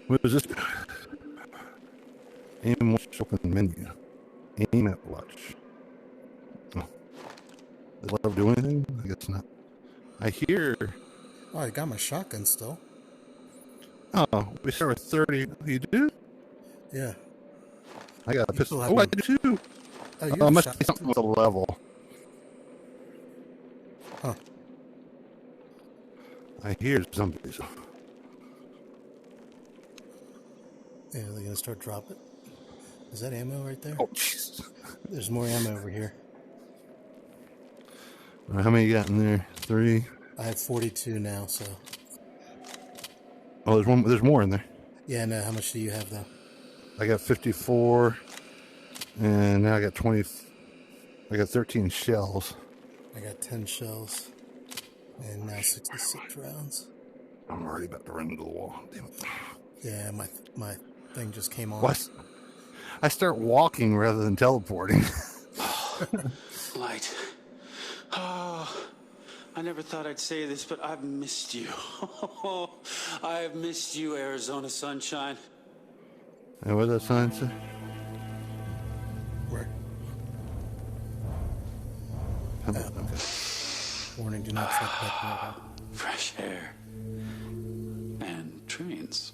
What is this? Aim watch open menu. Aim at watch. Oh. Does love do anything? I guess not. I hear. Oh, I got my shotgun still. Oh, we start with 30. You do? Yeah. I got a You pistol. still have Oh, I one. do too. Oh, you Must have be something with a level. Huh. I hear zombies. Yeah, they're gonna start dropping. Is that ammo right there? Oh, jeez. There's more ammo over here. How many you got in there? 3. I have 42 now, so. Oh, there's one. There's more in there. Yeah, no. How much do you have though? I got 54, and now I got 20. I got 13 shells. I got 10 shells, and now 66 rounds. I'm already about to run into the wall. Damn it. Yeah, my thing just came on. What? I start walking rather than teleporting. Light. Oh, I never thought I'd say this, but I've missed you. I've missed you, Arizona sunshine. And what does that sign say? Where? Okay. Warning: do not step back. Fresh air. And trains.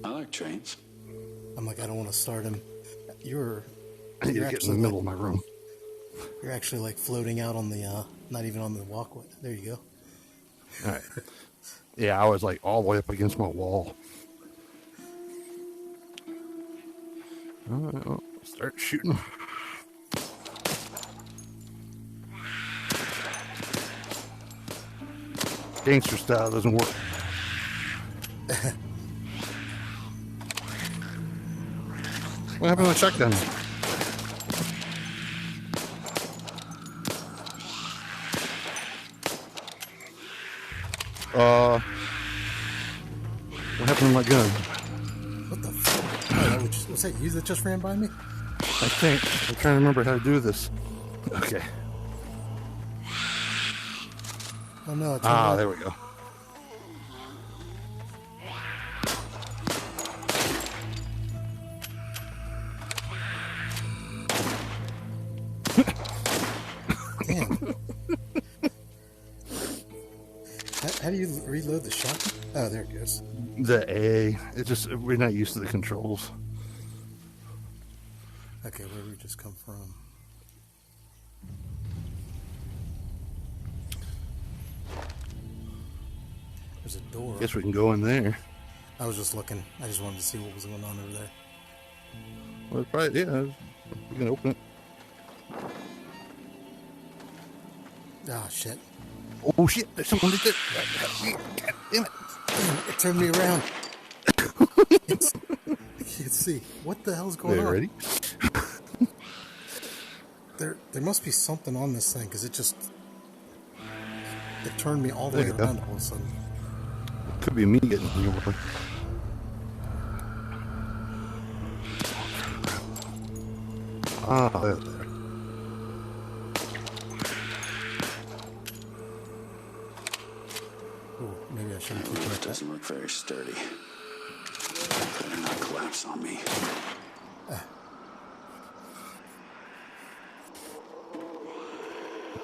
I like trains. I'm like, I don't want to start him. You're You're getting in actually the middle of my room. You're actually like floating out on the, not even on the walkway. There you go. All right. Yeah, I was like all the way up against my wall. All right, well, start shooting. Gangster style doesn't work. What happened to my shotgun? What happened to my gun? What the fuck? Oh, was that you that just ran by me? I think. I'm trying to remember how to do this. Okay. Oh no, it's there we go. Damn. How do you reload the shotgun? Oh, there it goes. The A. It just, we're not used to the controls. Okay, where did we just come from? There's a door. Guess we can go in there. I was just looking. I just wanted to see what was going on over there. Well, it's probably, yeah, we can open it. Ah, shit. Oh shit, there's someone right there. God damn it. Damn, it turned me around. I can't see. What the hell's going on? Ready? There must be something on this thing, because it turned me all the way around all of a sudden. Could be me getting over. There. Oh, maybe I shouldn't keep Roof like that. doesn't look very sturdy. Better not collapse on me.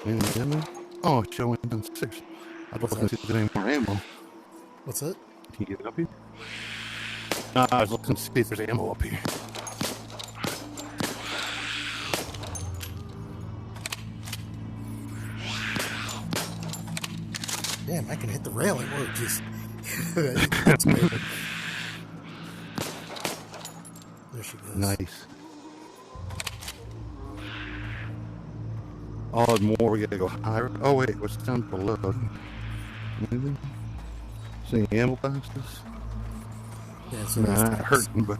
Any ammo? Oh, it's showing 6. I'd love to see if there's any more ammo. What's that? Can you get up here? No, I was looking to see if there's ammo up here. Damn, I can hit the railing. Whoa, jeez. That's great. There she goes. Nice. Oh, there's more. We gotta go higher. Oh, wait, what's down below? Anything? See any ammo boxes? Yeah, so Nah, hurting, but.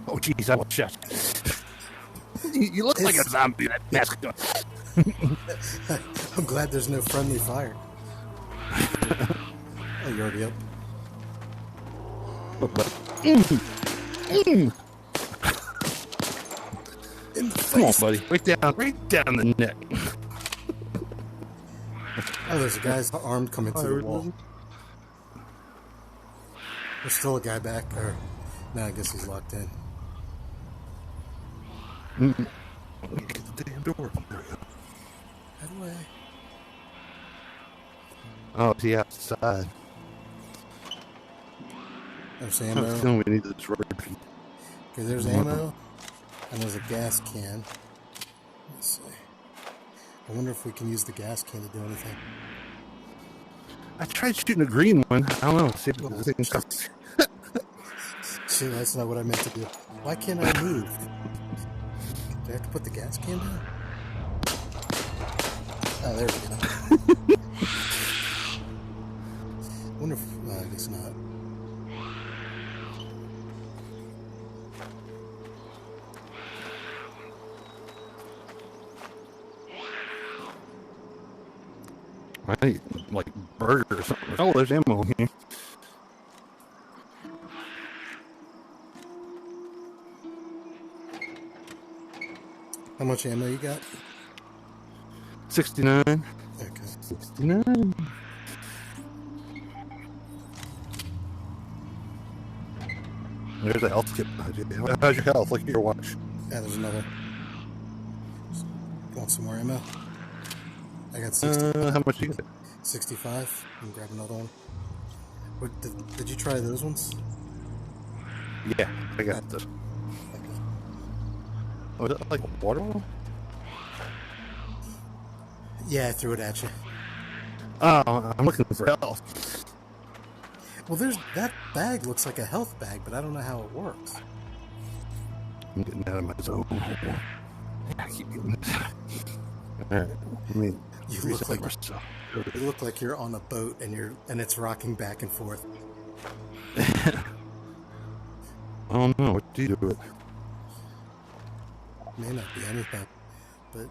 Oh, jeez, I was shot. You look like a zombie, that mask. I'm glad there's no friendly fire. Oh, you're already up. Come on, buddy. Right down the neck. Oh, there's a guy's armed coming through the wall. There's still a guy back, or no, I guess he's locked in. Get the damn door. There we go. By the way, Oh, is he outside? there's I have a ammo. feeling we need this rubber feet. Okay, there's ammo, and there's a gas can. Let's see. I wonder if we can use the gas can to do anything. I tried shooting a green one. I don't know. See if the thing comes. See, that's not what I meant to do. Why can't I move? Do I have to put the gas can down? Oh, there we go. I wonder if... I guess not. I need, like, burger or something. Oh, there's ammo here. How much ammo you got? 69. Okay. 69. There's a health kit. How's your health? Look at your watch. Yeah, there's another. Want some more ammo? I got 60, How much do you get? 65. And grab another one. What, did you try those ones? Yeah, I got this. Okay. Oh, is that like a water bottle? Yeah, I threw it at you. Oh, I'm looking for health. Well, there's that bag looks like a health bag, but I don't know how it works. I'm getting out of my zone. I keep getting this. Alright, let me You reset look like myself. you look like you're on a boat and it's rocking back and forth. I don't know. What do you do with it? May not be anything, but it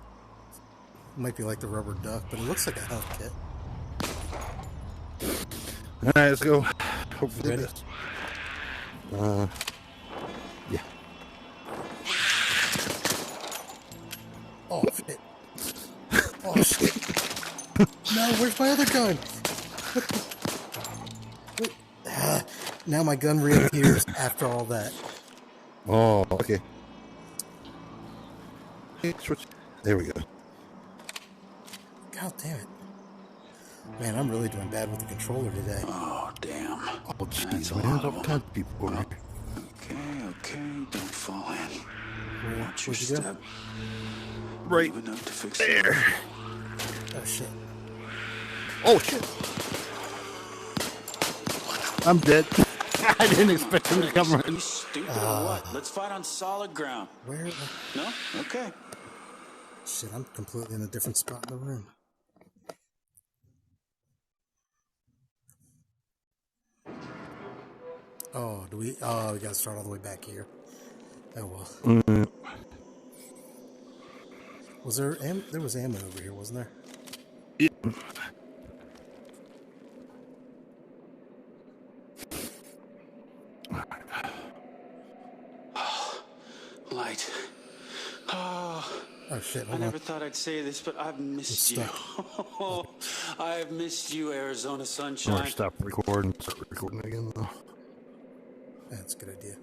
might be like the rubber duck. But it looks like a health kit. Alright, let's go. Hopefully Ready? this. Yeah. Oh shit! Oh shit! No, where's my other gun? What? Now my gun reappears after all that. Oh, okay. Hey, switch. There we go. God damn it! Man, I'm really doing bad with the controller today. Oh, damn. Oh, That's jeez, a man. lot There's of all them. kinds of people over here. Okay, don't fall in. Watch your Where'd you go? step. Right Moving up to fix there. Oh shit! Oh, shit. I'm dead. I didn't expect him to come Are right. you stupid or what? Let's fight on solid ground. Where? No? Okay. Shit! I'm completely in a different spot in the room. Oh, do we? Oh, we gotta start all the way back here. Oh well. Was there? There was ammo over here, wasn't there? Yeah. Light. Oh, Oh shit! I Hold never on. thought I'd say this, but I've missed I'm you. I've missed you, Arizona I'm sunshine. gonna stop recording. Start recording again, though. That's a good idea.